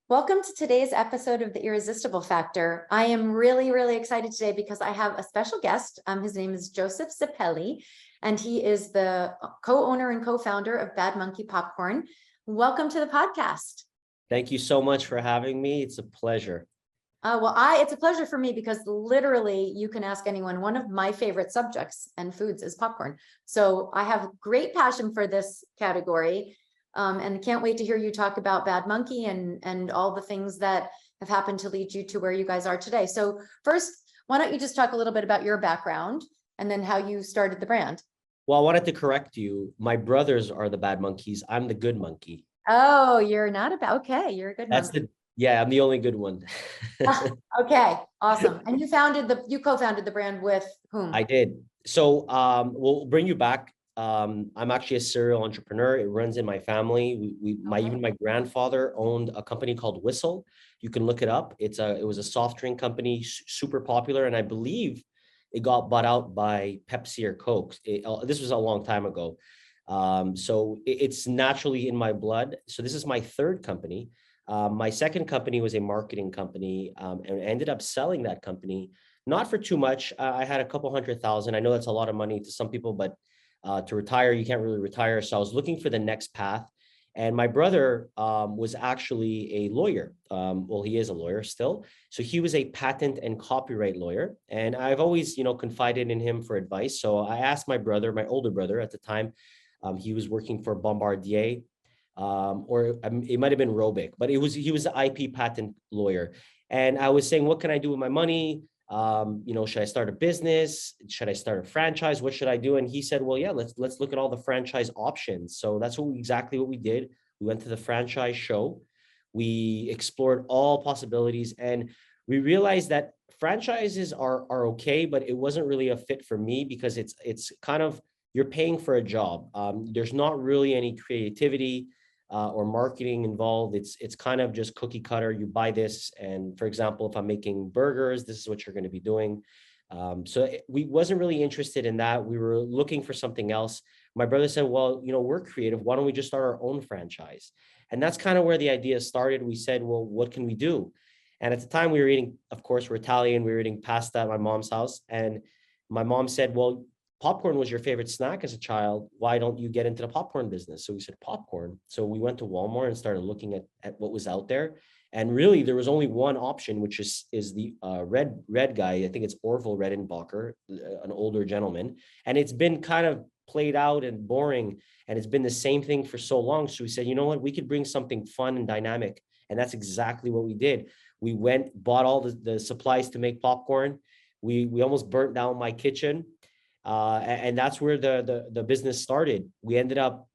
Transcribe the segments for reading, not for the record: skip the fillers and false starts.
Welcome to today's episode of The Irresistible Factor. I am really excited today because I have a special guest. His name is Joseph Zeppilli, and he is the co-owner and co-founder of Bad Monkey Popcorn. Welcome to the podcast. Thank you so much for having me. It's a pleasure. It's a pleasure for me because literally you can ask anyone. One of my favorite subjects and foods is popcorn. So I have great passion for this category. And can't wait to hear you talk about Bad Monkey and all the things that have happened to lead you to where you guys are today. So first, why don't you just talk a little bit about your background and then how you started the brand? Well, I wanted to correct you. My brothers are the bad monkeys. I'm the good monkey. Oh, you're not about, okay, you're a good monkey. Yeah, I'm the only good one. Okay, awesome. And you co-founded the brand with whom? I did. So we'll bring you back. I'm actually a serial entrepreneur. It runs in my family. Even my grandfather owned a company called Whistle. You can look it up. It was a soft drink company, super popular, and I believe it got bought out by Pepsi or Coke. This was a long time ago. So it's naturally in my blood. So this is my third company. My second company was a marketing company, and ended up selling that company, not for too much. I had a couple $100,000. I know that's a lot of money to some people, but to retire, you can't really retire. So I was looking for the next path. And my brother was actually a lawyer. Well, he is a lawyer still. So he was a patent and copyright lawyer. And I've always, confided in him for advice. So I asked my brother, my older brother at the time, he was working for Bombardier, or it might have been Robic, but he was an IP patent lawyer. And I was saying, what can I do with my money? Should I start a business? Should I start a franchise? What should I do? And he said, well, yeah, let's look at all the franchise options. So that's exactly what we did. We went to the franchise show. We explored all possibilities, and we realized that franchises are okay, but it wasn't really a fit for me because it's kind of, you're paying for a job. There's not really any creativity or marketing involved. It's kind of just cookie cutter. You buy this, and for example, if I'm making burgers, this is what you're going to be doing. We wasn't really interested in that. We were looking for something else. My brother said, well, we're creative. Why don't we just start our own franchise? And that's kind of where the idea started. We said, well, what can we do? And at the time we were eating, of course, we're Italian. We were eating pasta at my mom's house. And my mom said, well, popcorn was your favorite snack as a child. Why don't you get into the popcorn business? So we said popcorn. So we went to Walmart and started looking at what was out there. And really, there was only one option, which is the red guy. I think it's Orville Redenbacher, an older gentleman. And it's been kind of played out and boring. And it's been the same thing for so long. So we said, you know what, we could bring something fun and dynamic. And that's exactly what we did. We bought all the supplies to make popcorn. We almost burnt down my kitchen. And that's where the business started. We ended up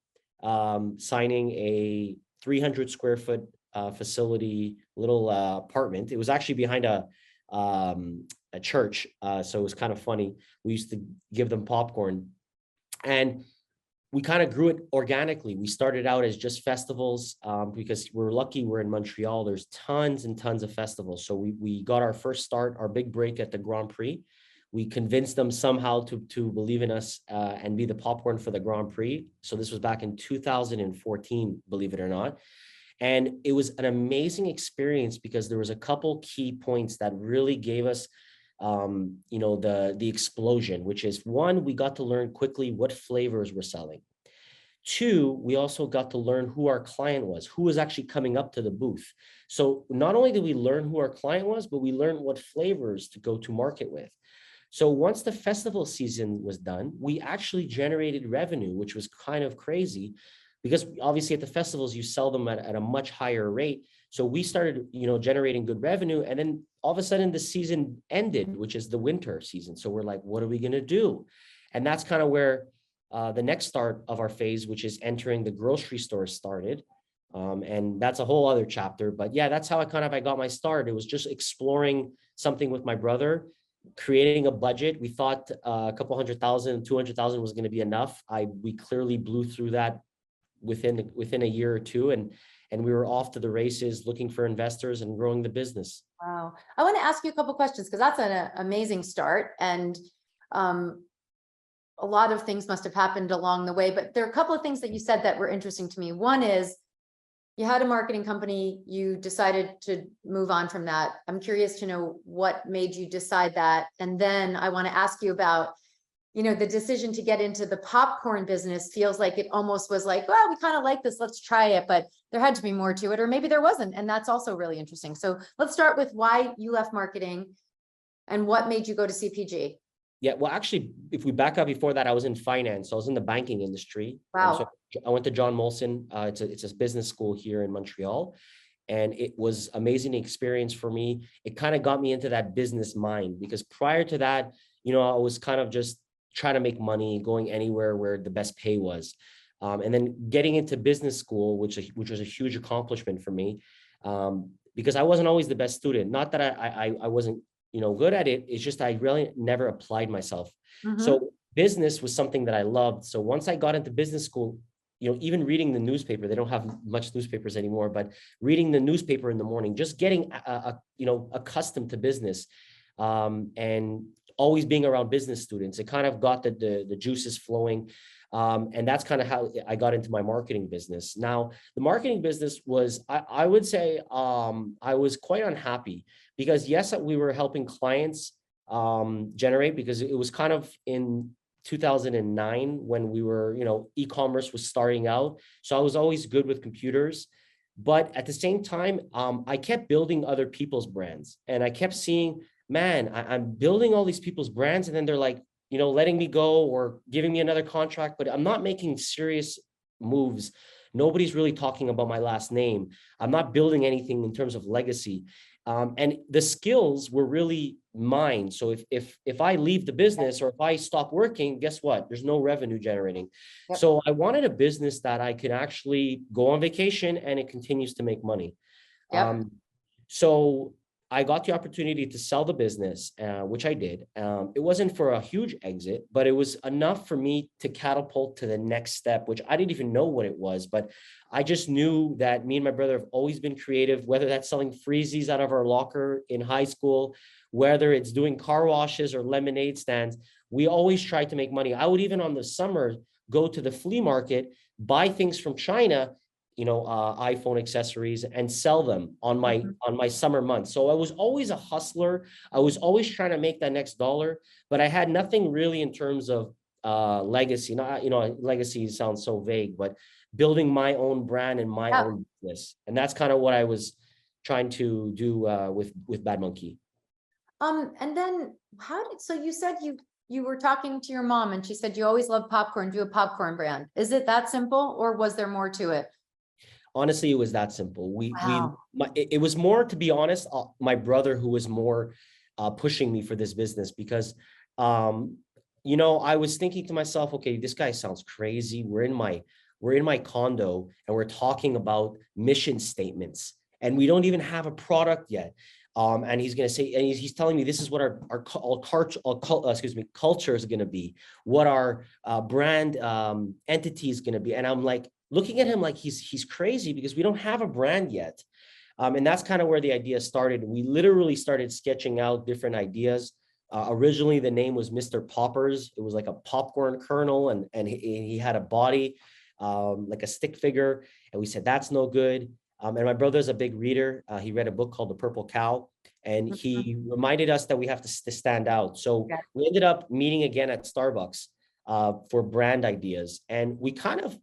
signing a 300 square foot facility, little apartment. It was actually behind a church, so it was kind of funny. We used to give them popcorn, and we kind of grew it organically. We started out as just festivals because we're lucky we're in Montreal. There's tons and tons of festivals. So we got our first start, our big break at the Grand Prix. We convinced them somehow to believe in us and be the popcorn for the Grand Prix. So this was back in 2014, believe it or not. And it was an amazing experience because there was a couple key points that really gave us, the explosion, which is, one, we got to learn quickly what flavors we're selling. Two, we also got to learn who our client was, who was actually coming up to the booth. So not only did we learn who our client was, but we learned what flavors to go to market with. So once the festival season was done, we actually generated revenue, which was kind of crazy because obviously at the festivals, you sell them at a much higher rate. So we started, generating good revenue. And then all of a sudden the season ended, which is the winter season. So we're like, what are we going to do? And that's kind of where the next start of our phase, which is entering the grocery store, started. And that's a whole other chapter. But yeah, that's how I got my start. It was just exploring something with my brother, creating a budget. We thought a couple $100,000, 200,000 was going to be enough. We clearly blew through that within a year or two, and we were off to the races, looking for investors and growing the business. Wow. I want to ask you a couple questions because that's an amazing start, and a lot of things must have happened along the way, but there are a couple of things that you said that were interesting to me. One is, you had a marketing company, you decided to move on from that. I'm curious to know what made you decide that. And then I want to ask you about, the decision to get into the popcorn business. Feels like it almost was like, well, we kind of like this, let's try it, but there had to be more to it, or maybe there wasn't. And that's also really interesting. So let's start with why you left marketing and what made you go to CPG. Yeah, well, actually, if we back up before that, I was in finance. I was in the banking industry. Wow. So I went to John Molson. It's a business school here in Montreal. And it was amazing experience for me. It kind of got me into that business mind, because prior to that, I was kind of just trying to make money, going anywhere where the best pay was. And then getting into business school, which was a huge accomplishment for me, because I wasn't always the best student. Not that I wasn't good at it. It's just I really never applied myself. So business was something that I loved. So once I got into business school, even reading the newspaper, they don't have much newspapers anymore, but reading the newspaper in the morning, just getting accustomed to business, and always being around business students, it kind of got the juices flowing. And that's kind of how I got into my marketing business. Now, the marketing business was, I would say, I was quite unhappy, because yes, we were helping clients generate, because it was kind of in 2009 when we were, e-commerce was starting out. So I was always good with computers. But at the same time, I kept building other people's brands, and I kept seeing, man, I'm building all these people's brands, and then they're like, letting me go or giving me another contract, but I'm not making serious moves. Nobody's really talking about my last name. I'm not building anything in terms of legacy. And the skills were really mine. So if I leave the business, or if I stop working, guess what? There's no revenue generating. Yep. So I wanted a business that I could actually go on vacation and it continues to make money. Yep. So I got the opportunity to sell the business, which I did. It wasn't for a huge exit, but it was enough for me to catapult to the next step, which I didn't even know what it was. But I just knew that me and my brother have always been creative, whether that's selling freezies out of our locker in high school, whether it's doing car washes or lemonade stands. We always tried to make money. I would even on the summer go to the flea market, buy things from China, iPhone accessories, and sell them on my summer months. So I was always a hustler. I was always trying to make that next dollar, but I had nothing really in terms of legacy. Not, legacy sounds so vague, but building my own brand and my own business. And that's kind of what I was trying to do with Bad Monkey. And then so you said you were talking to your mom and she said, you always love popcorn, do a popcorn brand. Is it that simple, or was there more to it? Honestly, it was that simple. Wow. It was more, to be honest, my brother who was more pushing me for this business, because, I was thinking to myself, okay, this guy sounds crazy. We're in my condo and we're talking about mission statements, and we don't even have a product yet. And he's going to say, and he's telling me this is what our culture is going to be, what our brand entity is going to be. And I'm like, looking at him like he's crazy, because we don't have a brand yet. And that's kind of where the idea started. We literally started sketching out different ideas. Originally, the name was Mr. Poppers. It was like a popcorn kernel, and he had a body like a stick figure. And we said, that's no good. And my brother's a big reader. He read a book called The Purple Cow, and he reminded us that we have to stand out. So we ended up meeting again at Starbucks for brand ideas. And we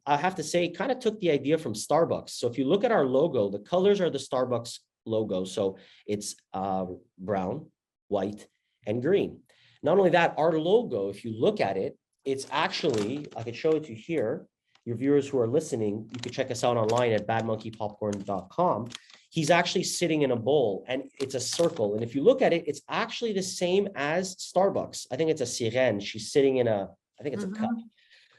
I have to say, kind of took the idea from Starbucks. So if you look at our logo, the colors are the Starbucks logo. So it's brown, white, and green. Not only that, our logo, if you look at it, it's actually, I could show it to you here. Your viewers who are listening, you can check us out online at badmonkeypopcorn.com. He's actually sitting in a bowl, and it's a circle. And if you look at it, it's actually the same as Starbucks. I think it's a sirene. She's sitting in I think it's a cup.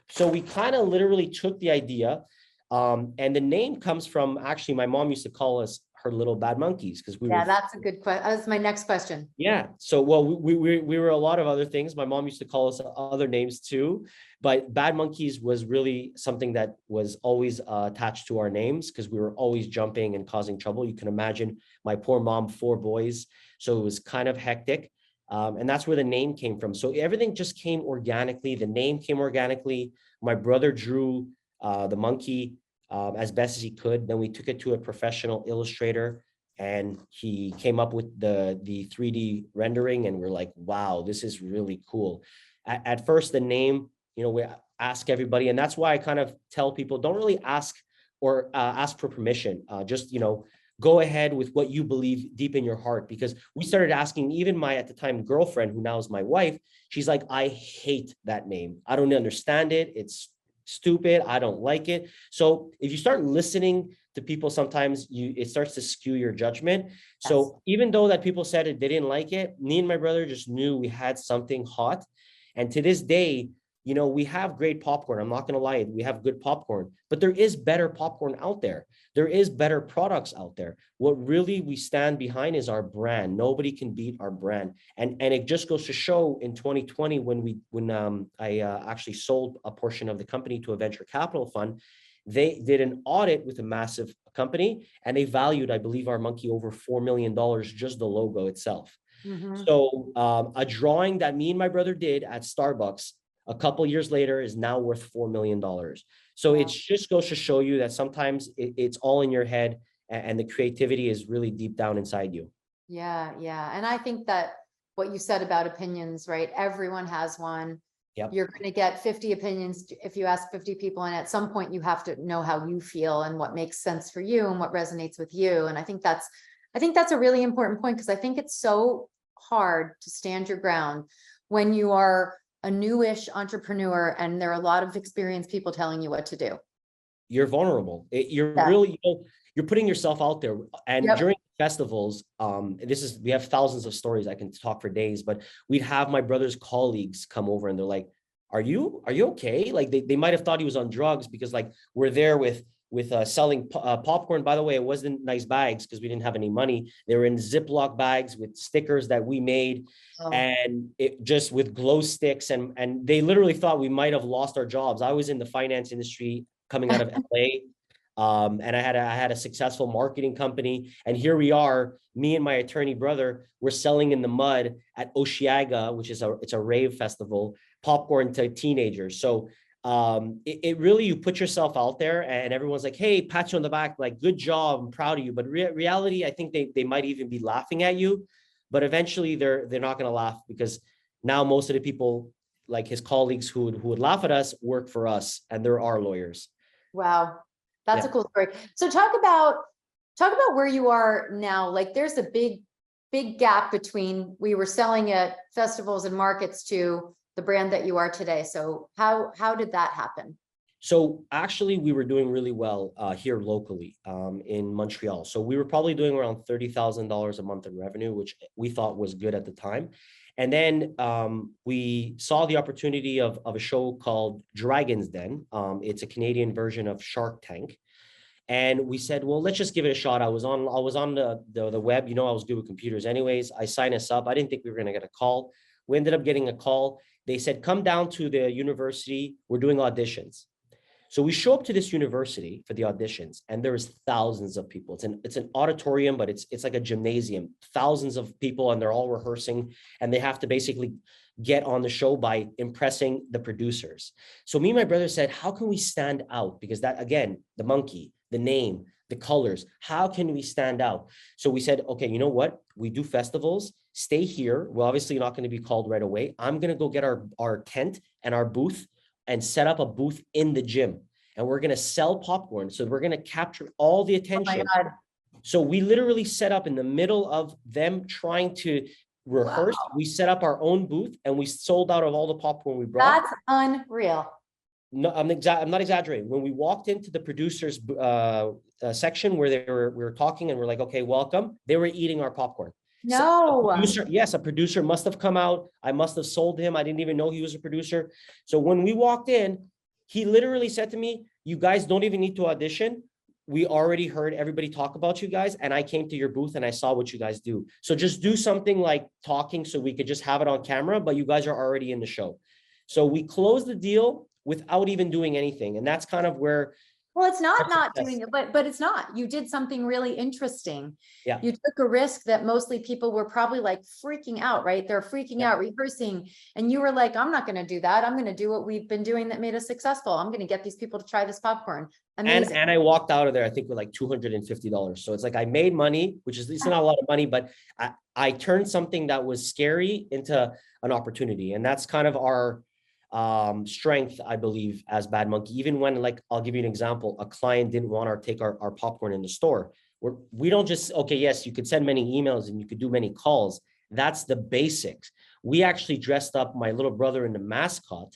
So we kind of literally took the idea, and the name comes from, actually, my mom used to call us her little bad monkeys, because that's a good question. That's my next question. Yeah. So, well, we were a lot of other things. My mom used to call us other names too, but Bad Monkeys was really something that was always attached to our names, because we were always jumping and causing trouble. You can imagine my poor mom, 4 boys. So it was kind of hectic. And that's where the name came from. So everything just came organically. The name came organically. My brother drew the monkey. as best as he could. Then we took it to a professional illustrator, and he came up with the 3D rendering, and we're like, wow, this is really cool. At first, the name, we ask everybody, and that's why I kind of tell people, don't really ask or ask for permission. Just go ahead with what you believe deep in your heart, because we started asking even my, at the time, girlfriend, who now is my wife. She's like, I hate that name. I don't understand it. It's stupid. I don't like it. So if you start listening to people, sometimes it starts to skew your judgment. So even though that people said it, they didn't like it, me and my brother just knew we had something hot. And to this day, we have great popcorn. I'm not going to lie. We have good popcorn, but there is better popcorn out there. There is better products out there. What really we stand behind is our brand. Nobody can beat our brand. And it just goes to show in 2020, when I actually sold a portion of the company to a venture capital fund, they did an audit with a massive company, and they valued, I believe, our monkey over $4 million, just the logo itself. So a drawing that me and my brother did at Starbucks a couple years later is now worth $4 million. So it just goes to show you that sometimes it's all in your head, and the creativity is really deep down inside you. Yeah. Yeah. And I think that what you said about opinions, right? Everyone has one. Yep. You're going to get 50 opinions if you ask 50 people. And at some point you have to know how you feel and what makes sense for you and what resonates with you. And I think that's a really important point, because I think it's so hard to stand your ground when you are a newish entrepreneur and there are a lot of experienced people telling you what to do. You're vulnerable. Really, you're putting yourself out there. And during festivals, we have thousands of stories. I can talk for days, but we'd have my brother's colleagues come over and they're like, are you okay? Like they might have thought he was on drugs, because like we're there with selling popcorn. By the way, it wasn't nice bags because we didn't have any money. They were in Ziploc bags with stickers that we made, and it just with glow sticks, and they literally thought we might have lost our jobs. I was in the finance industry coming out of LA. And I had a successful marketing company, and here we are, me and my attorney brother, we're selling in the mud at Osheaga, which is it's a rave festival, popcorn to teenagers. So it really, you put yourself out there, and everyone's like, hey, pat you on the back, like, good job, I'm proud of you. But reality, I think they might even be laughing at you, but eventually they're not going to laugh, because now most of the people, like his colleagues who would laugh at us, work for us, and they're our lawyers. Wow. That's a cool story. So talk about where you are now. Like there's a big gap between we were selling at festivals and markets to the brand that you are today. So how did that happen? So actually we were doing really well here locally in Montreal. So we were probably doing around $30,000 a month in revenue, which we thought was good at the time. And then we saw the opportunity of a show called Dragon's Den. It's a Canadian version of Shark Tank. And we said, well, let's just give it a shot. I was on the web, I was good with computers anyways. I signed us up. I didn't think we were going to get a call. We ended up getting a call. They said, come down to the university. We're doing auditions. So we show up to this university for the auditions, and there is thousands of people. It's an auditorium, but it's like a gymnasium, thousands of people, and they're all rehearsing, and they have to basically get on the show by impressing the producers. So me and my brother said, how can we stand out? Because that, again, the monkey, the name, the colors, how can we stand out? So we said, okay, you know what? We do festivals, stay here. We're obviously not going to be called right away. I'm going to go get our tent and our booth and set up a booth in the gym, and we're going to sell popcorn. So we're going to capture all the attention. Oh my God. So we literally set up in the middle of them trying to rehearse. Wow. We set up our own booth, and we sold out of all the popcorn we brought. That's unreal. No, I'm not exaggerating. When we walked into the producers section where we were talking, and we're like, okay, welcome, they were eating our popcorn. No. So a producer must have come out. I must have sold him. I didn't even know he was a producer. So when we walked in, he literally said to me, you guys don't even need to audition. We already heard everybody talk about you guys, and I came to your booth and I saw what you guys do. So just do something like talking so we could just have it on camera, but you guys are already in the show. So we closed the deal without even doing anything. And that's kind of where Well, it's not That's not success. doing it, but it's not. You did something really interesting. Yeah. You took a risk that mostly people were probably like freaking out, right? They're freaking Yeah. out, rehearsing. And you were like, I'm not going to do that. I'm going to do what we've been doing that made us successful. I'm going to get these people to try this popcorn. Amazing. And I walked out of there, I think, with like $250. So it's like I made money, which is it's not a lot of money, but I turned something that was scary into an opportunity. And that's kind of our strength, I believe, as Bad Monkey. Even when, like, I'll give you an example, a client didn't want to take our popcorn in the store. We don't just, okay, yes, you could send many emails and you could do many calls. That's the basics. We actually dressed up my little brother in the mascot,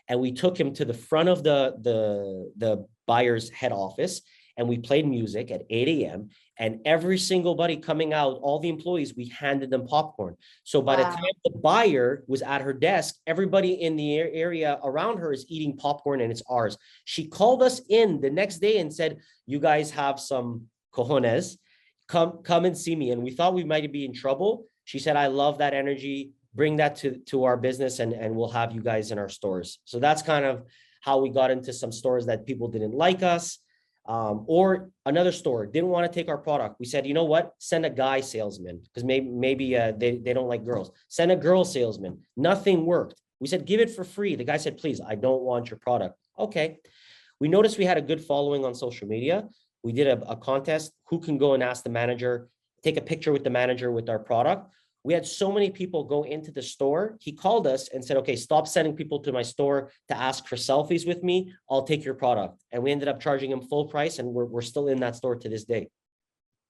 and we took him to the front of the buyer's head office, and we played music at 8 a.m. And every single buddy coming out, all the employees, we handed them popcorn. So by the time the buyer was at her desk, everybody in the area around her is eating popcorn, and it's ours. She called us in the next day and said, you guys have some cojones, come and see me. And we thought we might be in trouble. She said, I love that energy. Bring that to our business, and we'll have you guys in our stores. So that's kind of how we got into some stores that people didn't like us. Or another store didn't want to take our product. We said, you know what? Send a guy salesman, because maybe they don't like girls. Send a girl salesman. Nothing worked. We said, give it for free. The guy said, please, I don't want your product. Okay. We noticed we had a good following on social media. We did a contest. Who can go and ask the manager, take a picture with the manager with our product? We had so many people go into the store. He called us and said, okay, stop sending people to my store to ask for selfies with me. I'll take your product. And we ended up charging him full price, and we're still in that store to this day.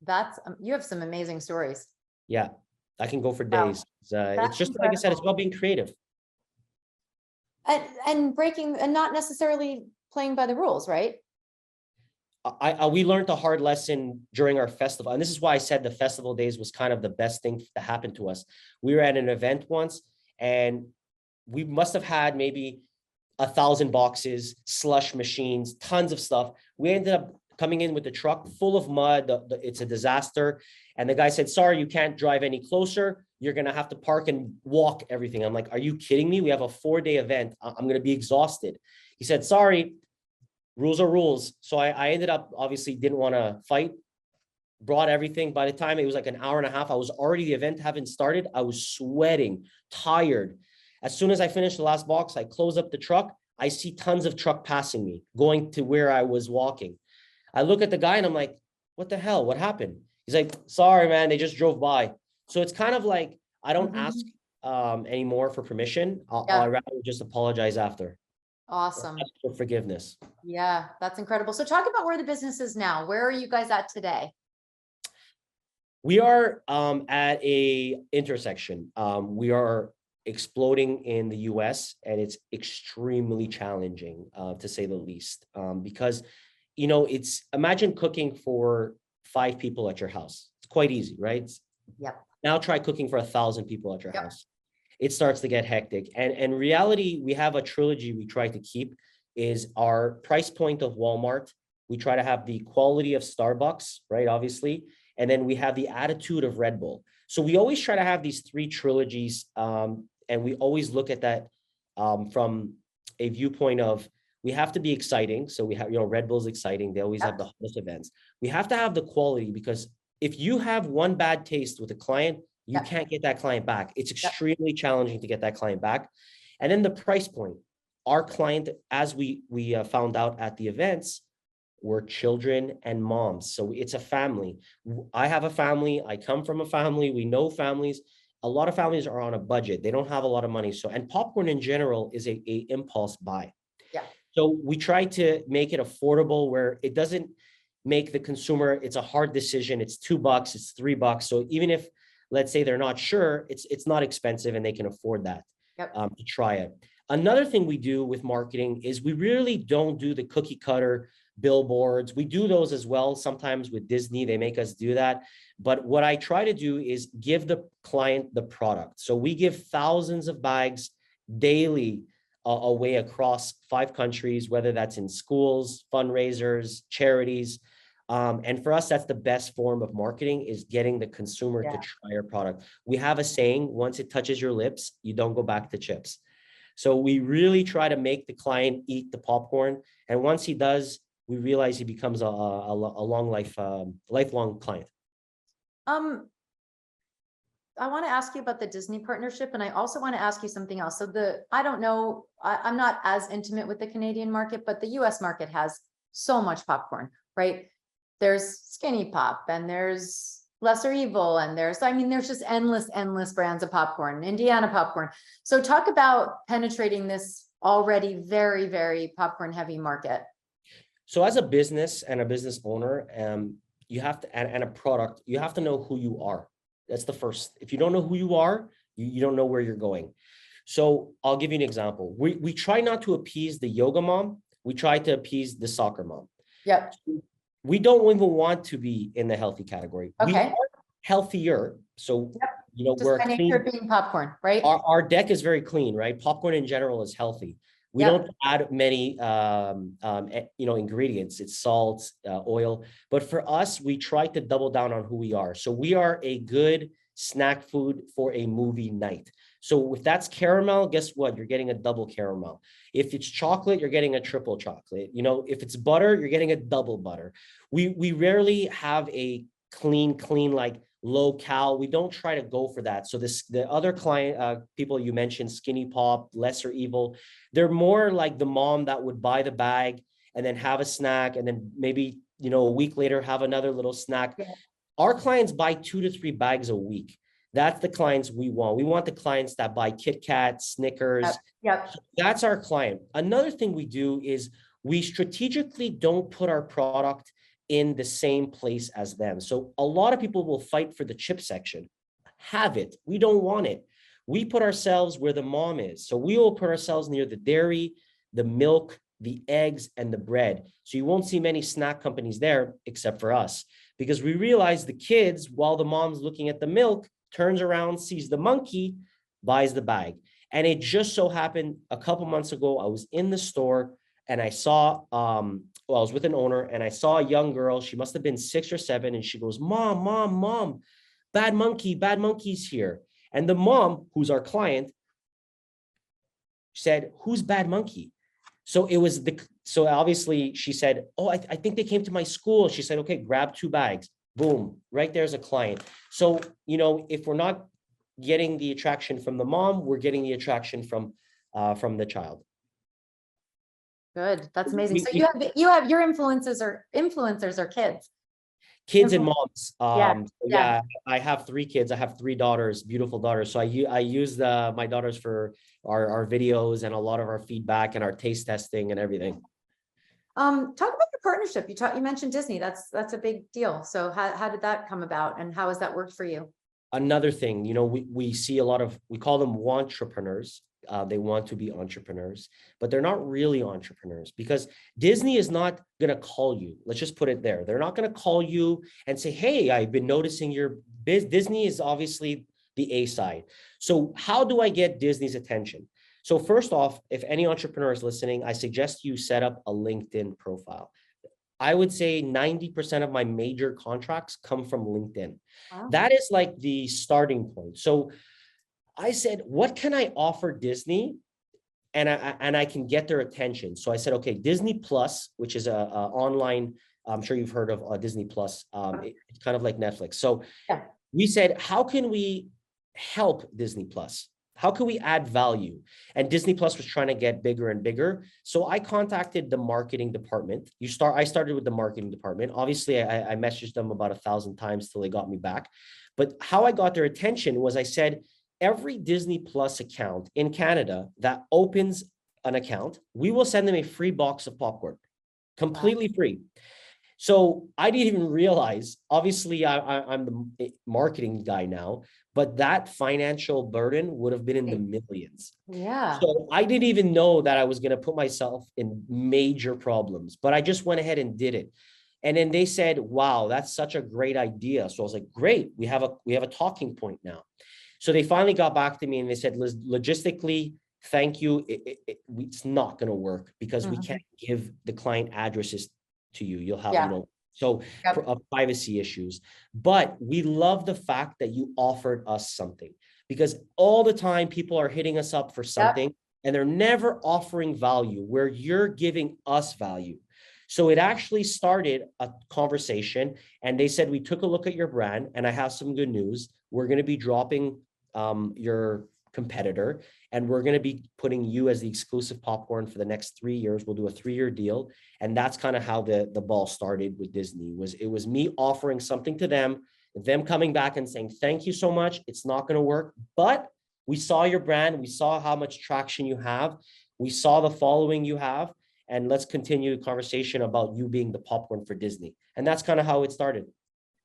That's, you have some amazing stories. Yeah, I can go for Wow. days. It's just, like I said, it's about being creative. And breaking, and not necessarily playing by the rules, right? We learned a hard lesson during our festival. And this is why I said the festival days was kind of the best thing that happened to us. We were at an event once, and we must have had maybe 1,000 boxes, slush machines, tons of stuff. We ended up coming in with the truck full of mud. It's a disaster. And the guy said, sorry, you can't drive any closer. You're going to have to park and walk everything. I'm like, are you kidding me? We have a 4-day event. I'm going to be exhausted. He said, sorry. Rules are rules. So I ended up, obviously didn't want to fight, brought everything. By the time it was like an hour and a half, I was already, the event having started. I was sweating, tired. As soon as I finished the last box, I close up the truck. I see tons of truck passing me, going to where I was walking. I look at the guy and I'm like, what the hell? What happened? He's like, sorry, man, they just drove by. So it's kind of like, I don't ask anymore for permission. I'd rather just apologize after. Awesome. For forgiveness. Yeah, that's incredible. So talk about where the business is now. Where are you guys at today? We are at a intersection. We are exploding in the US, and it's extremely challenging, to say the least, because, you know, imagine cooking for 5 people at your house. It's quite easy, right? Yep. Now try cooking for 1,000 people at your house. It starts to get hectic. And in reality, we have a trilogy we try to keep, is our price point of Walmart. We try to have the quality of Starbucks, right? Obviously. And then we have the attitude of Red Bull. So we always try to have these 3 trilogies. And we always look at that from a viewpoint of, we have to be exciting. So we have, you know, Red Bull's exciting. They always have the hottest events. We have to have the quality, because if you have one bad taste with a client, you can't get that client back. It's extremely challenging to get that client back. And then the price point. Our client, as we found out at the events, were children and moms. So it's a family. I have a family. I come from a family. We know families. A lot of families are on a budget. They don't have a lot of money. So, and popcorn in general is a impulse buy. Yeah. So we try to make it affordable, where it doesn't make the consumer, it's a hard decision. It's $2, it's $3. So even if, let's say, they're not sure, it's not expensive and they can afford that to try it. Another thing we do with marketing is we really don't do the cookie cutter billboards. We do those as well. Sometimes with Disney, they make us do that. But what I try to do is give the client the product. So we give thousands of bags daily away across 5 countries, whether that's in schools, fundraisers, charities. And for us, that's the best form of marketing, is getting the consumer to try our product. We have a saying, once it touches your lips, you don't go back to chips. So we really try to make the client eat the popcorn. And once he does, we realize he becomes a long lifelong client. I want to ask you about the Disney partnership, and I also want to ask you something else. So I don't know, I'm not as intimate with the Canadian market, but the US market has so much popcorn, right? There's Skinny Pop, and there's Lesser Evil, and there's just endless brands of popcorn, Indiana popcorn. So talk about penetrating this already very, very popcorn heavy market. So as a business and a business owner, you have to, and a product, you have to know who you are. That's the first. If you don't know who you are, you don't know where you're going. So I'll give you an example. We try not to appease the yoga mom. We try to appease the soccer mom. Yep. We don't even want to be in the healthy category. We Okay. are healthier. So, Just we're by nature of being popcorn, right? Our deck is very clean, right? Popcorn in general is healthy. We don't add many, ingredients. It's salt, oil. But for us, we try to double down on who we are. So we are a good snack food for a movie night. So if that's caramel, guess what? You're getting a double caramel. If it's chocolate, you're getting a triple chocolate. If it's butter, you're getting a double butter. We rarely have a clean, like low cal. We don't try to go for that. So the other client, people you mentioned, Skinny Pop, Lesser Evil, they're more like the mom that would buy the bag and then have a snack, and then maybe, a week later have another little snack. Yeah. Our clients buy 2 to 3 bags a week. That's the clients we want. We want the clients that buy Kit Kat, Snickers. Yep. That's our client. Another thing we do is we strategically don't put our product in the same place as them. So a lot of people will fight for the chip section. Have it. We don't want it. We put ourselves where the mom is. So we will put ourselves near the dairy, the milk, the eggs, and the bread. So you won't see many snack companies there except for us, because we realize the kids, while the mom's looking at the milk, turns around, sees the monkey, buys the bag. And it just so happened a couple months ago, I was in the store and I saw, I was with an owner and I saw a young girl. She must have been 6 or 7. And she goes, Mom, bad monkey's here. And the mom, who's our client, said, who's bad monkey? So so obviously she said, oh, I think they came to my school. She said, okay, grab 2 bags. Boom, right there's a client. So, if we're not getting the attraction from the mom, we're getting the attraction from the child. Good. That's amazing. So you have your influencers are kids. Kids and moms. Yeah. I have 3 kids. I have 3 daughters, beautiful daughters. So I use my daughters for our videos and a lot of our feedback and our taste testing and everything. Talk about your partnership. You mentioned Disney. That's a big deal. So how did that come about, and how has that worked for you? Another thing, we see a lot of, we call them wantrepreneurs. They want to be entrepreneurs, but they're not really entrepreneurs, because Disney is not going to call you. Let's just put it there. They're not going to call you and say, hey, I've been noticing your biz. Disney is obviously the A side. So how do I get Disney's attention? So first off, if any entrepreneur is listening, I suggest you set up a LinkedIn profile. I would say 90% of my major contracts come from LinkedIn. Wow. That is like the starting point. So I said, what can I offer Disney? And I can get their attention. So I said, okay, Disney Plus, which is a online, I'm sure you've heard of Disney Plus. It's kind of like Netflix. So we said, how can we help Disney Plus? How can we add value? And Disney Plus was trying to get bigger and bigger. So I contacted the marketing department. I started with the marketing department. Obviously, I messaged them about 1,000 times till they got me back. But how I got their attention was I said, every Disney Plus account in Canada that opens an account, we will send them a free box of popcorn, completely free. So I didn't even realize, obviously I'm the marketing guy now, but that financial burden would have been in the millions. Yeah. So I didn't even know that I was going to put myself in major problems, but I just went ahead and did it. And then they said, wow, that's such a great idea. So I was like, great, we have a talking point now. So they finally got back to me and they said, logistically, thank you. It's not going to work because we can't give the client addresses to you. You'll have, privacy issues. But we love the fact that you offered us something, because all the time people are hitting us up for something and they're never offering value where you're giving us value. So it actually started a conversation, and they said, we took a look at your brand, and I have some good news. We're going to be dropping your competitor, and we're going to be putting you as the exclusive popcorn for the next 3 years. We'll do a 3-year deal. And that's kind of how the ball started with Disney. It was me offering something to them coming back and saying, thank you so much. It's not going to work, but we saw your brand. We saw how much traction you have. We saw the following you have. And let's continue the conversation about you being the popcorn for Disney. And that's kind of how it started.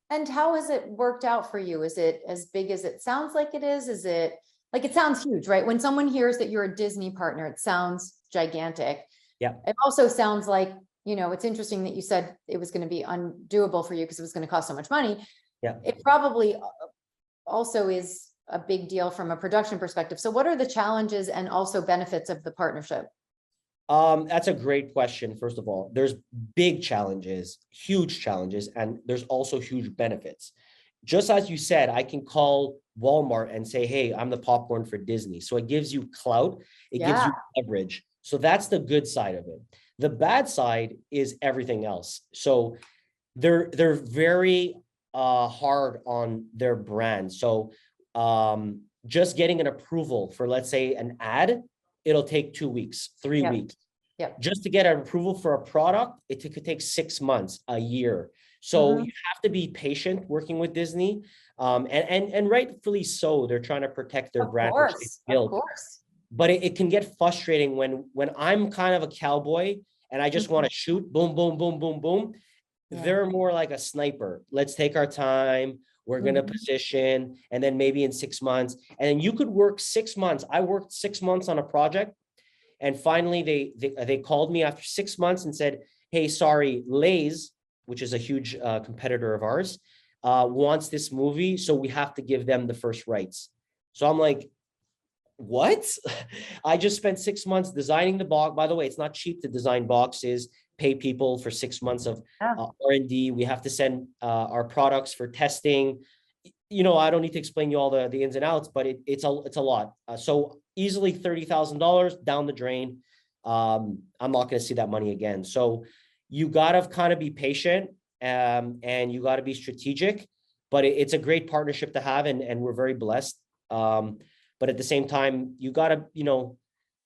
And how has it worked out for you? Is it as big as it sounds like it is? Is it like, it sounds huge, right? When someone hears that you're a Disney partner, it sounds gigantic. Yeah. It also sounds like, it's interesting that you said it was going to be undoable for you because it was going to cost so much money. Yeah. It probably also is a big deal from a production perspective. So what are the challenges and also benefits of the partnership? That's a great question. First of all, there's big challenges, huge challenges, and there's also huge benefits. Just as you said, I can call Walmart and say, hey, I'm the popcorn for Disney. So it gives you clout, it gives you leverage. So that's the good side of it. The bad side is everything else. So they're very hard on their brand. So just getting an approval for, let's say, an ad, it'll take 2 weeks, 3 weeks. Yep. Just to get an approval for a product, it could take 6 months, a year. So you have to be patient working with Disney. And rightfully so, they're trying to protect their brand. Of course. But it can get frustrating when I'm kind of a cowboy and I just want to shoot, boom, boom, boom, boom, boom. Yeah. They're more like a sniper. Let's take our time. We're going to position, and then maybe in 6 months, and then you could work 6 months. I worked 6 months on a project, and finally they called me after 6 months and said, hey, sorry, Lay's, which is a huge competitor of ours, wants this movie, so we have to give them the first rights. So I'm like, what? I just spent 6 months designing the box. By the way, it's not cheap to design boxes, pay people for 6 months of R&D. We have to send our products for testing. I don't need to explain you all the ins and outs, but it's a lot. So easily $30,000 down the drain. I'm not going to see that money again. So you got to kind of be patient, and you got to be strategic, but it's a great partnership to have. And we're very blessed. But at the same time, you got to,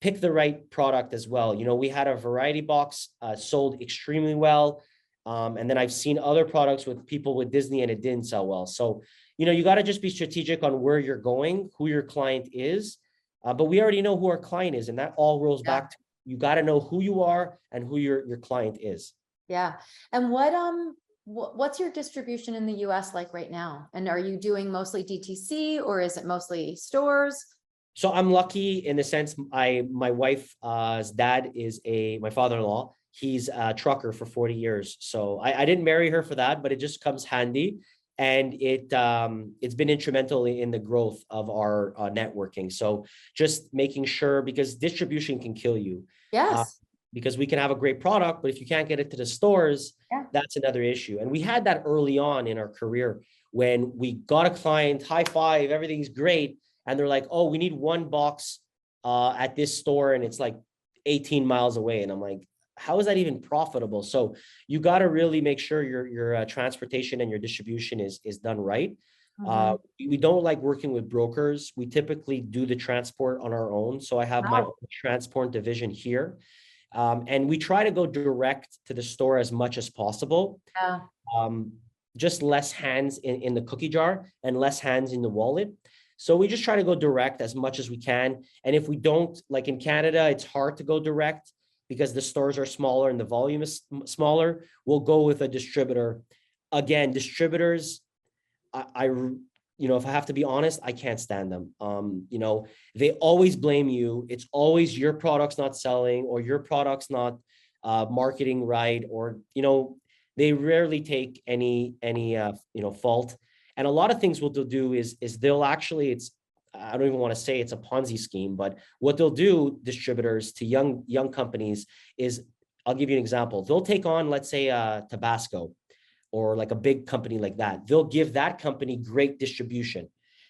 pick the right product as well. We had a variety box sold extremely well. And then I've seen other products with people with Disney and it didn't sell well. So, you got to just be strategic on where you're going, who your client is. But we already know who our client is. And that all rolls back to, you got to know who you are and who your client is. Yeah. And what's your distribution in the US like right now? And are you doing mostly DTC or is it mostly stores? So I'm lucky in the sense my wife's dad is my father-in-law. He's a trucker for 40 years. So I didn't marry her for that, but it just comes handy. And it's been instrumental in the growth of our networking. So just making sure, because distribution can kill you. Yes. Because we can have a great product, but if you can't get it to the stores, that's another issue. And we had that early on in our career when we got a client, high five, everything's great. And they're like, oh, we need one box at this store, and it's like 18 miles away. And I'm like, how is that even profitable? So you got to really make sure your transportation and your distribution is done right. We don't like working with brokers. We typically do the transport on our own. So I have my own transport division here. And we try to go direct to the store as much as possible. Just less hands in the cookie jar and less hands in the wallet. So we just try to go direct as much as we can. And if we don't, like in Canada, it's hard to go direct because the stores are smaller and the volume is smaller. We'll go with a distributor. Again, distributors, if I have to be honest, I can't stand them. They always blame you. It's always your product's not selling or your product's not marketing right, or, they rarely take any fault. And a lot of things what they'll do is they'll actually, I don't even want to say it's a Ponzi scheme, but what they'll do, distributors to young companies, is, I'll give you an example. They'll take on, let's say, Tabasco, or like a big company like that. They'll give that company great distribution,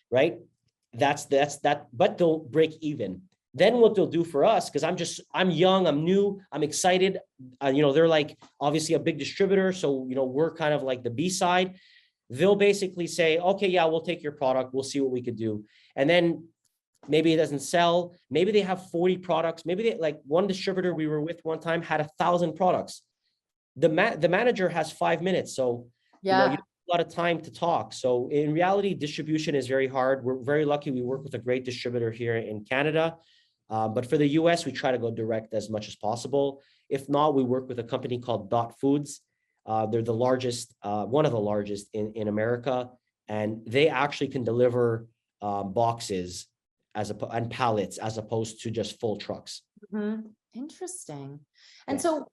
right? That's that, but they'll break even. Then what they'll do for us, because I'm young, I'm new, I'm excited. They're like obviously a big distributor. So, we're kind of like the B side. They'll basically say, okay, yeah, we'll take your product. We'll see what we could do. And then maybe it doesn't sell. Maybe they have 40 products. Maybe they, like one distributor we were with one time had 1,000 products. The manager has 5 minutes. So, you Yeah. don't have a lot of time to talk. So in reality, distribution is very hard. We're very lucky. We work with a great distributor here in Canada. But for the US, we try to go direct as much as possible. If not, we work with a company called Dot Foods. They're the largest, one of the largest in America, and they actually can deliver boxes and pallets as opposed to just full trucks. Interesting. And Yeah. so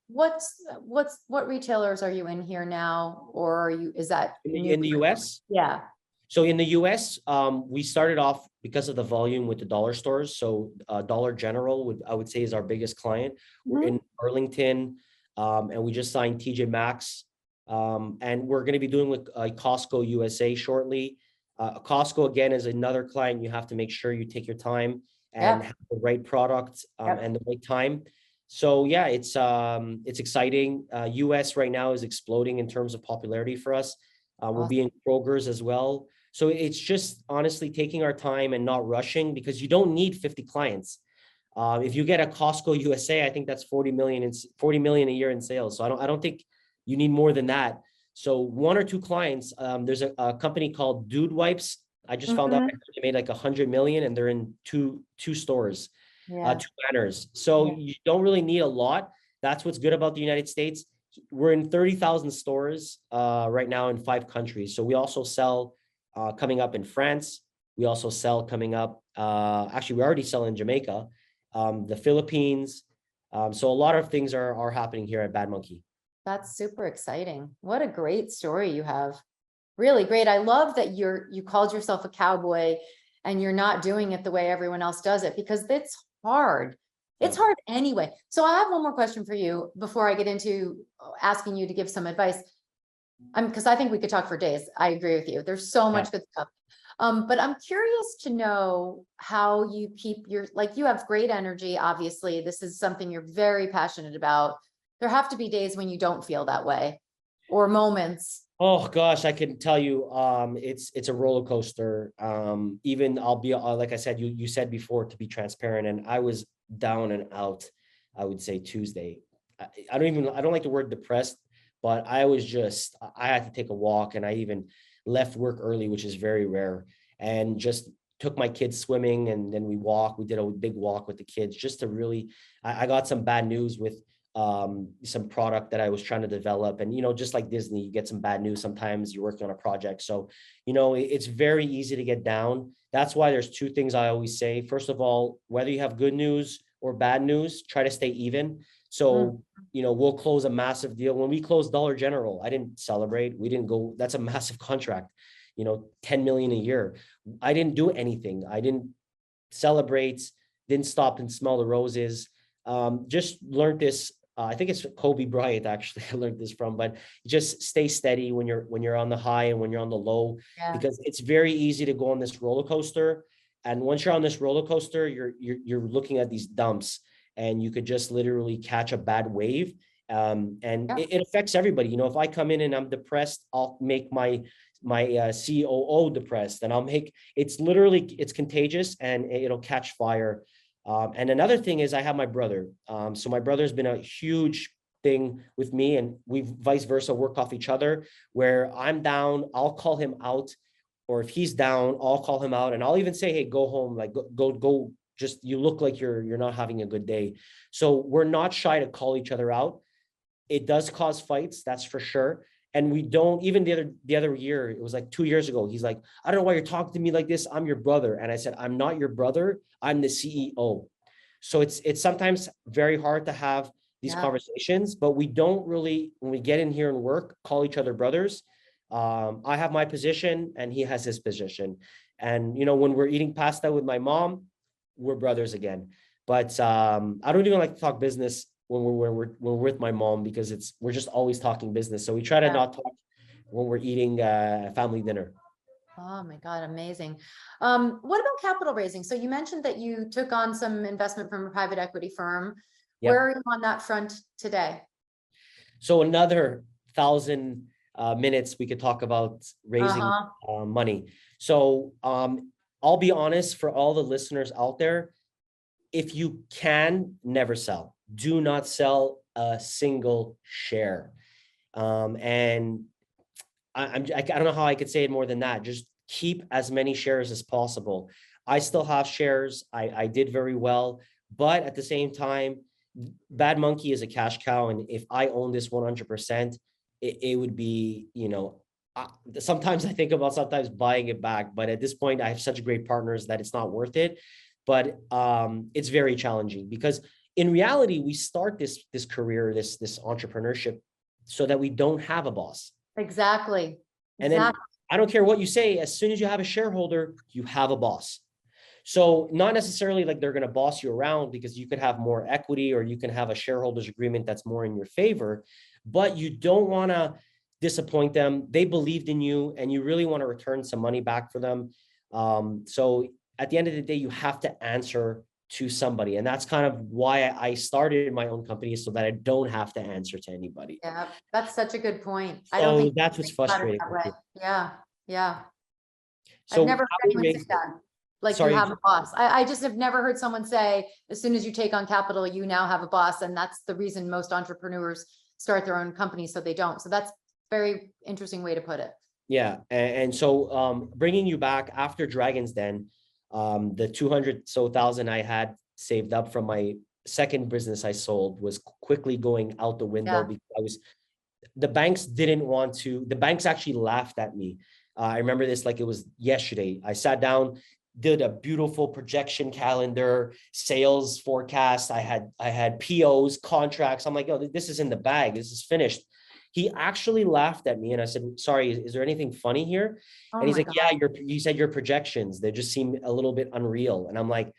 what retailers are you in here now, or is that new? In the US? Yeah. So in the US, we started off because of the volume with the dollar stores. So Dollar General I would say is our biggest client. We're in Burlington, and we just signed TJ Maxx, and we're going to be doing with Costco USA shortly. Costco again is another client. You have to make sure you take your time and have the right product and the right time. So yeah, it's exciting. US right now is exploding in terms of popularity for us. We'll be in Kroger's as well. So it's just honestly taking our time and not rushing, because you don't need 50 clients. If you get a Costco USA, I think that's 40 million a year in sales. So I don't think you need more than that. So 1 or 2 clients. There's a company called Dude Wipes. I just found out they made like 100 million, and they're in two stores, 2 banners. So you don't really need a lot. That's what's good about the United States. We're in 30,000 stores right now in 5 countries. So we also sell coming up in France. We also sell coming up. Actually, we already sell in Jamaica, the Philippines. So a lot of things are happening here at Bad Monkey. That's super exciting. What a great story you have. Really great. I love that you called yourself a cowboy and you're not doing it the way everyone else does it, because it's hard. It's hard anyway. So I have one more question for you before I get into asking you to give some advice. Because I think we could talk for days. I agree with you. There's so much good stuff. But I'm curious to know how you keep you have great energy. Obviously, this is something you're very passionate about. There have to be days when you don't feel that way, or moments. Oh gosh, I can tell you, it's a roller coaster. Even I'll be like I said, you said before, to be transparent, and I was down and out. I would say Tuesday. I don't like the word depressed, but I had to take a walk, and I even left work early, which is very rare, and just took my kids swimming, and then we did a big walk with the kids just to really, I got some bad news with some product that I was trying to develop. And, just like Disney, you get some bad news sometimes. You're working on a project. So, it's very easy to get down. That's why there's 2 things I always say. First of all, whether you have good news or bad news, try to stay even. So, we'll close a massive deal. When we closed Dollar General, I didn't celebrate. We didn't go, that's a massive contract, 10 million a year. I didn't do anything. I didn't celebrate, didn't stop and smell the roses. Just learned this. I think it's Kobe Bryant, actually, I learned this from, but just stay steady when you're on the high and when you're on the low, because it's very easy to go on this roller coaster. And once you're on this roller coaster, you're looking at these dumps, and you could just literally catch a bad wave. It affects everybody. If I come in and I'm depressed, I'll make my COO depressed, and it's contagious, and it'll catch fire. And another thing is I have my brother. So my brother's been a huge thing with me, and we vice versa work off each other. Where I'm down, I'll call him out, or if he's down, I'll call him out, and I'll even say, hey, go home, like go, just, you look like you're not having a good day. So we're not shy to call each other out. It does cause fights, that's for sure. And we don't, even the other year, it was like 2 years ago, he's like, I don't know why you're talking to me like this. I'm your brother. And I said, I'm not your brother. I'm the CEO. So it's sometimes very hard to have these conversations, but we don't really, when we get in here and work, call each other brothers. I have my position and he has his position. And, when we're eating pasta with my mom, we're brothers again. But I don't even like to talk business when we're with my mom, because we're just always talking business. So we try to not talk when we're eating family dinner. Oh my God, amazing. What about capital raising? So you mentioned that you took on some investment from a private equity firm. Where Yep. are you on that front today? So another 1,000 minutes we could talk about raising Uh-huh. money. So I'll be honest, for all the listeners out there, if you can, never sell. Do not sell a single share. And I don't know how I could say it more than that. Just keep as many shares as possible. I still have shares. I did very well, but at the same time, Bad Monkey is a cash cow, and if I own this 100%, it would be, sometimes I think about sometimes buying it back, but at this point, I have such great partners that it's not worth it. But it's very challenging because in reality, we start this career, this entrepreneurship, so that we don't have a boss. Exactly. And then Exactly. I don't care what you say, as soon as you have a shareholder, you have a boss. So not necessarily like they're going to boss you around, because you could have more equity or you can have a shareholders agreement that's more in your favor, but you don't want to disappoint them. They believed in you and you really want to return some money back for them. So at the end of the day, you have to answer to somebody. And that's kind of why I started my own company, so that I don't have to answer to anybody. Yeah, that's such a good point. I don't So think that's what's people think about it frustrating. that way. Yeah, yeah. I've So never how heard we anyone say raise, that. Like you sorry, have a boss. I just have never heard someone say, as soon as you take on capital, you now have a boss. And that's the reason most entrepreneurs start their own companies, so they don't. So that's very interesting way to put it. yeah. And so bringing you back after Dragon's Den, the 200,000 I had saved up from my second business I sold was quickly going out the window, Yeah. because the banks actually laughed at me. I remember this like it was yesterday. I sat down, did a beautiful projection calendar, sales forecast. I had POs, contracts. I'm like, oh, this is in the bag. This is finished. He actually laughed at me and I said, sorry, is there anything funny here? Oh And he's my like, God. yeah, you said your projections, they just seem a little bit unreal. And I'm like,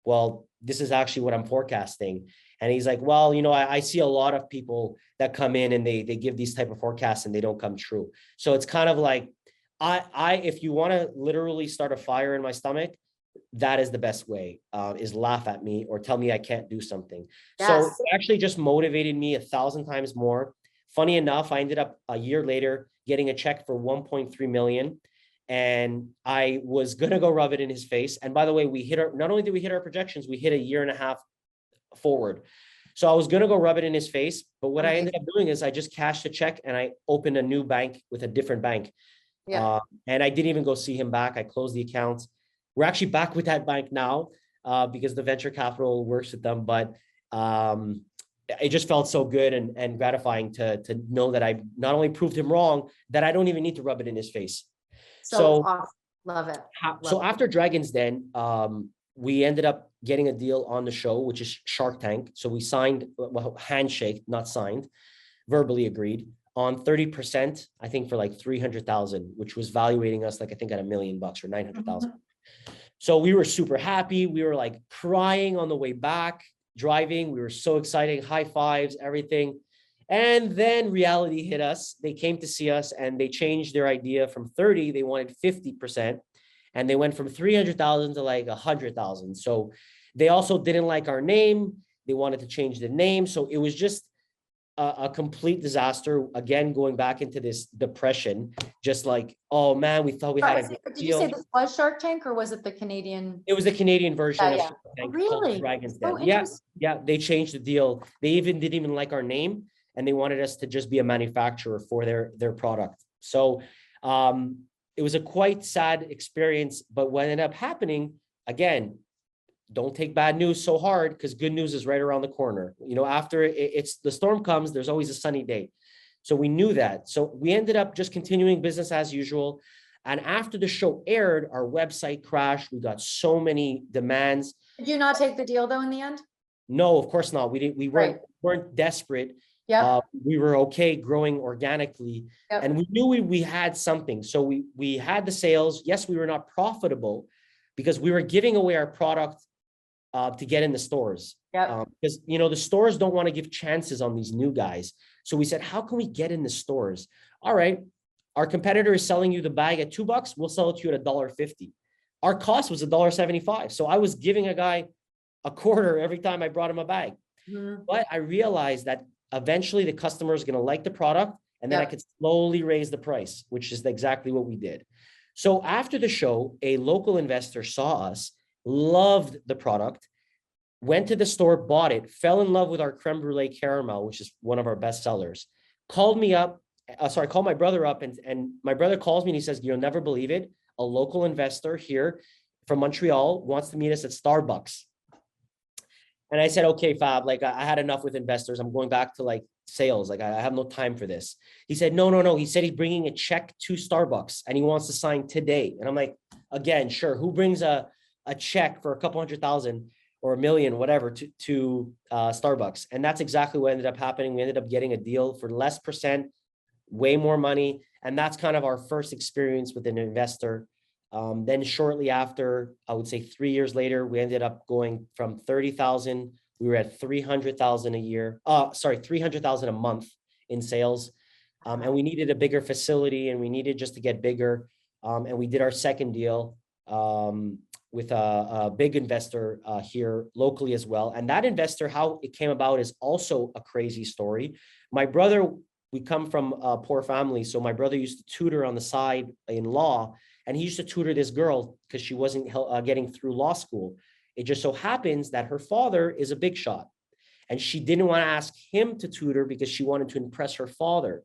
well, this is actually what I'm forecasting. And he's like, well, I see a lot of people that come in and they give these type of forecasts and they don't come true. So it's kind of like, if you want to literally start a fire in my stomach, that is the best way, is laugh at me or tell me I can't do something. So Yes. it actually just motivated me 1,000 times more. Funny enough, I ended up a year later getting a check for 1.3 million. And I was going to go rub it in his face. And by the way, not only did we hit our projections, we hit a year and a half forward. So I was going to go rub it in his face. But what I ended up doing is I just cashed a check and I opened a new bank with a different bank. Yeah. And I didn't even go see him back. I closed the account. We're actually back with that bank now, because the venture capital works with them. But it just felt so good and gratifying to know that I not only proved him wrong, that I don't even need to rub it in his face. So So awesome. Love it. so after Dragon's Den, we ended up getting a deal on the show, which is Shark Tank. So we signed, well, handshake, not signed, verbally agreed on 30%, I think for like 300,000, which was valuating us like, I think at $1 million or 900,000. So we were super happy. We were like crying on the way back, driving. We were so excited, high fives, everything. And then reality hit us. They came to see us and they changed their idea from 30, they wanted 50%. And they went from 300,000 to like 100,000. So they also didn't like our name. They wanted to change the name. So it was just a complete disaster. Again, going back into this depression, just like, oh man, we thought we had a good Did you say deal. this was Shark Tank or was it the Canadian? It was the Canadian version of Yeah. Shark Tank called Really? Dragon's So Den. Yeah, interesting. yeah, they changed the deal. They didn't even like our name, and they wanted us to just be a manufacturer for their product. So it was a quite sad experience. But what ended up happening, again, don't take bad news so hard, because good news is right around the corner. After it's the storm comes, there's always a sunny day. So we knew that. So we ended up just continuing business as usual. And after the show aired, our website crashed. We got so many demands. Did you not take the deal though in the end? No, of course not. We didn't. We Right. weren't desperate. Yeah. We were okay growing organically, Yep. and we knew we had something. So we had the sales. Yes, we were not profitable because we were giving away our product to get in the stores. Yep. Because the stores don't want to give chances on these new guys. So we said, how can we get in the stores? All right. Our competitor is selling you the bag at $2. We'll sell it to you at $1.50. Our cost was $1.75. So I was giving a guy a quarter every time I brought him a bag. But I realized that eventually the customer is going to like the product, and then I could slowly raise the price, which is exactly what we did. So after the show, a local investor saw us, loved the product, went to the store, bought it, fell in love with our creme brulee caramel, which is one of our best sellers, called me up. Called my brother up, and my brother calls me and he says, "You'll never believe it. A local investor here from Montreal wants to meet us at Starbucks." And I said, "Okay, Fab, like I had enough with investors. I'm going back to like sales. Like I have no time for this." He said, no. He said he's bringing a check to Starbucks and he wants to sign today. And I'm like, again, sure. Who brings a check for a couple $100,000 or $1 million, whatever, to Starbucks? And that's exactly what ended up happening. We ended up getting a deal for less percent, way more money. And that's kind of our first experience with an investor. Then shortly after, I would say 3 years later, we ended up going from 30,000. We were at 300,000 a year. 300,000 a month in sales. And we needed a bigger facility, and we needed just to get bigger. And we did our second deal with a big investor here locally as well. And that investor, how it came about is also a crazy story. My brother, we come from a poor family. So my brother used to tutor on the side in law, and he used to tutor this girl because she wasn't getting through law school. It just so happens that her father is a big shot, and she didn't want to ask him to tutor because she wanted to impress her father.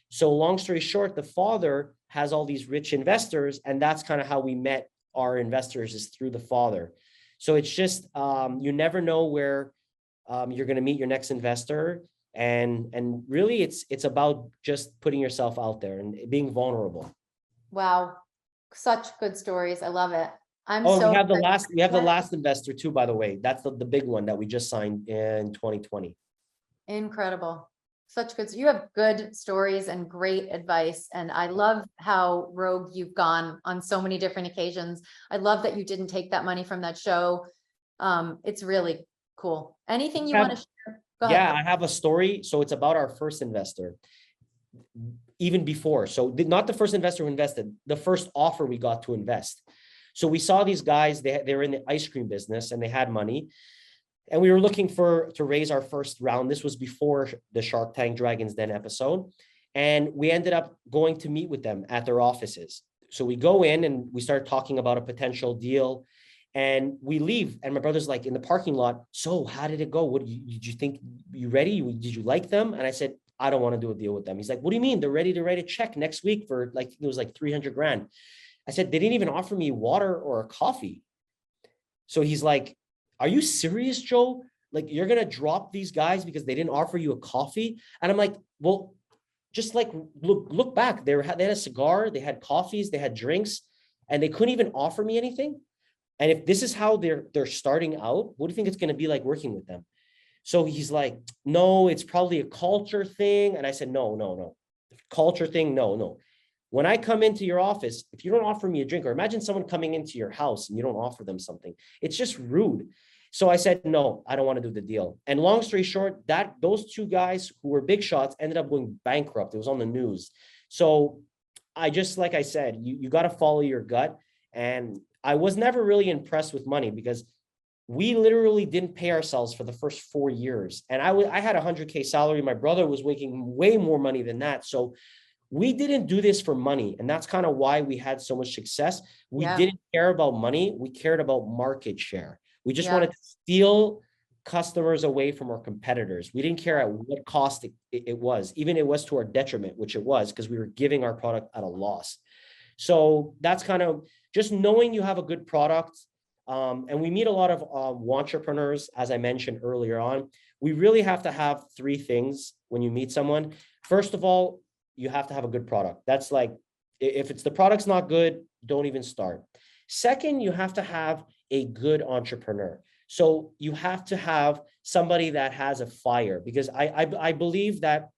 So long story short, the father has all these rich investors, and that's kind of how we met our investors, is through the father. So it's just, you never know where you're going to meet your next investor. And really it's about just putting yourself out there and being vulnerable. Wow. Such good stories. I love it. We have the last investor too, by the way. That's the big one that we just signed in 2020. Incredible. Such good. You have good stories and great advice. And I love how rogue you've gone on so many different occasions. I love that you didn't take that money from that show. It's really cool. Anything you want to share? Go ahead. Yeah, I have a story. So it's about our first investor. Even before, so not the first investor who invested, the first offer we got to invest. So we saw these guys, they were in the ice cream business and they had money, and we were looking to raise our first round. This was before the Shark Tank Dragons Den episode, and we ended up going to meet with them at their offices. So we go in and we start talking about a potential deal, and we leave, and my brother's like in the parking lot, "So how did it go? What did you think? You ready? Did you like them?" And I said, "I don't want to do a deal with them." He's like, "What do you mean? They're ready to write a check next week for like, it was like 300 grand. I said, "They didn't even offer me water or a coffee." So he's like, "Are you serious, Joe? Like you're going to drop these guys because they didn't offer you a coffee?" And I'm like, "Well, just like look back. They had a cigar, they had coffees, they had drinks, and they couldn't even offer me anything. And if this is how they're starting out, what do you think it's going to be like working with them?" So he's like, "No, it's probably a culture thing." And I said, no. Culture thing, no. When I come into your office, if you don't offer me a drink, or imagine someone coming into your house and you don't offer them something, it's just rude. So I said, "No, I don't want to do the deal." And long story short, those two guys who were big shots ended up going bankrupt. It was on the news. So I just, like I said, you got to follow your gut. And I was never really impressed with money because we literally didn't pay ourselves for the first 4 years. And I had a 100K salary. My brother was making way more money than that. So we didn't do this for money. And that's kind of why we had so much success. We didn't care about money. We cared about market share. We just wanted to steal customers away from our competitors. We didn't care at what cost it was, even it was to our detriment, which it was, because we were giving our product at a loss. So that's kind of just knowing you have a good product. And we meet a lot of entrepreneurs, as I mentioned earlier on. We really have to have 3 things when you meet someone. First of all, you have to have a good product. That's like, if the product's not good, don't even start. Second, you have to have a good entrepreneur. So you have to have somebody that has a fire, because I believe that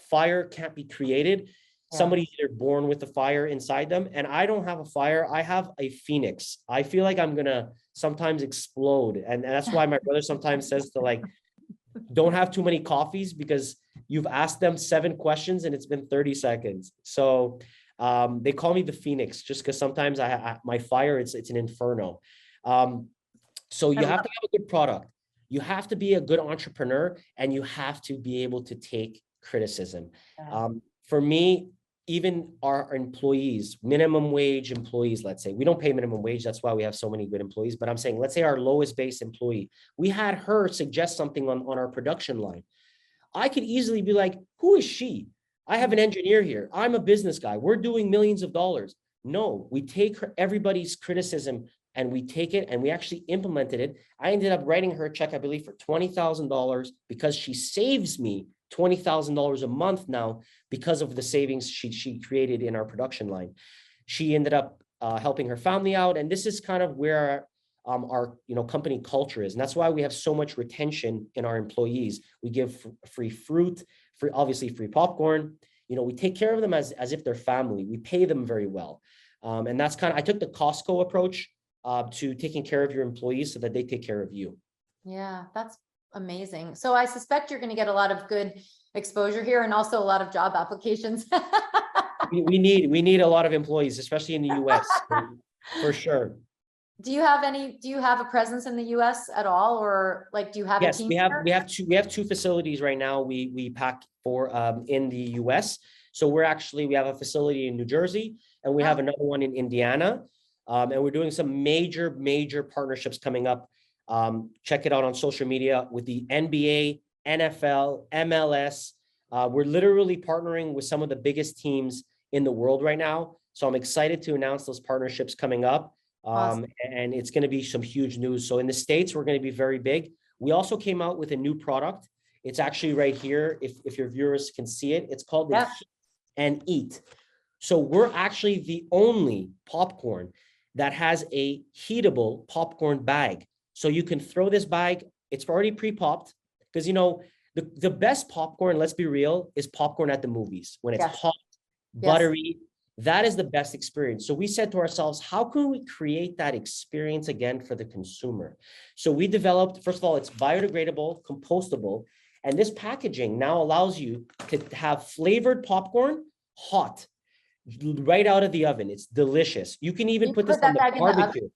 fire can't be created. Somebody's either born with the fire inside them, and I don't have a fire. I have a phoenix. I feel like I'm gonna sometimes explode, and that's why my brother sometimes says to like, don't have too many coffees because you've asked them 7 questions and it's been 30 seconds. So They call me the Phoenix just because sometimes my fire, it's an inferno. So I you have love to have a good product. You have to be a good entrepreneur, and you have to be able to take criticism. that. For me, even our employees, minimum wage employees, let's say, we don't pay minimum wage. That's why we have so many good employees. But I'm saying, let's say our lowest base employee, we had her suggest something on our production line. I could easily be like, who is she? I have an engineer here. I'm a business guy. We're doing millions of dollars. No, we take everybody's criticism and we take it and we actually implemented it. I ended up writing her a check, I believe, for $20,000 because she saves me $20,000 a month now because of the savings she created in our production line. She ended up helping her family out. And this is kind of where our company culture is. And that's why we have so much retention in our employees. We give free fruit, obviously free popcorn. We take care of them as if they're family. We pay them very well. And that's I took the Costco approach to taking care of your employees so that they take care of you. Yeah, that's amazing. So I suspect you're going to get a lot of good exposure here and also a lot of job applications. we need a lot of employees, especially in the US, for sure. Do you have a presence in the US at all, or like, do you have a Yes, team? we have two facilities right now. We pack for in the US. So we have a facility in New Jersey, and we have another one in Indiana. And we're doing some major partnerships coming up. Check it out on social media with the NBA, NFL, MLS. We're literally partnering with some of the biggest teams in the world right now. So I'm excited to announce those partnerships coming up. Awesome. And it's going to be some huge news. So in the States, we're going to be very big. We also came out with a new product. It's actually right here. If your viewers can see it, it's called the Heat and Eat. So we're actually the only popcorn that has a heatable popcorn bag. So you can throw this bag. It's already pre-popped because, the best popcorn, let's be real, is popcorn at the movies when it's hot, buttery. That is the best experience. So we said to ourselves, how can we create that experience again for the consumer? So we developed, first of all, it's biodegradable, compostable, and this packaging now allows you to have flavored popcorn hot right out of the oven. It's delicious. You can even put this on the barbecue.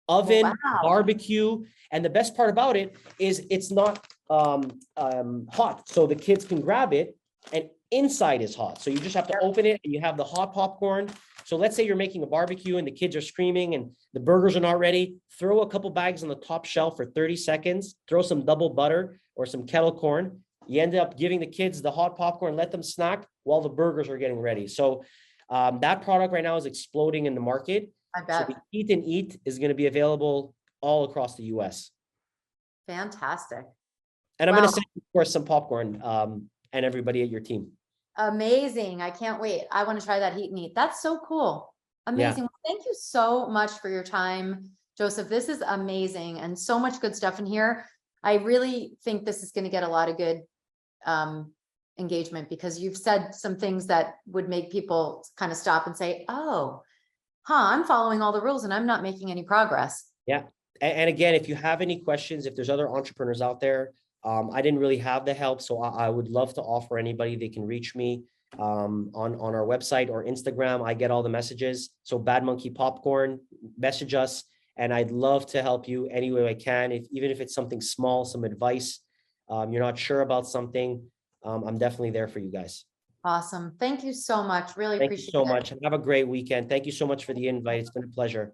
Oven, barbecue, and the best part about it is it's not hot, so the kids can grab it, and inside is hot. So you just have to open it and you have the hot popcorn. So let's say you're making a barbecue and the kids are screaming and the burgers are not ready. Throw a couple bags on the top shelf for 30 seconds, throw some double butter or some kettle corn. You end up giving the kids the hot popcorn, let them snack while the burgers are getting ready. So that product right now is exploding in the market. I bet. So the Eat and Eat is going to be available all across the US. Fantastic. And I'm going to send you, of course, some popcorn and everybody at your team. Amazing. I can't wait. I want to try that Heat and Eat. That's so cool. Amazing. Well, thank you so much for your time, Joseph. This is amazing and so much good stuff in here. I really think this is going to get a lot of good engagement because you've said some things that would make people kind of stop and say, oh, I'm following all the rules and I'm not making any progress. Yeah. And again, if you have any questions, if there's other entrepreneurs out there, I didn't really have the help. So I would love to offer anybody. They can reach me on our website or Instagram. I get all the messages. So Bad Monkey Popcorn, message us. And I'd love to help you any way I can. Even if it's something small, some advice, you're not sure about something, I'm definitely there for you guys. Awesome. Thank you so much. Really appreciate it. Thank you so much. And have a great weekend. Thank you so much for the invite. It's been a pleasure.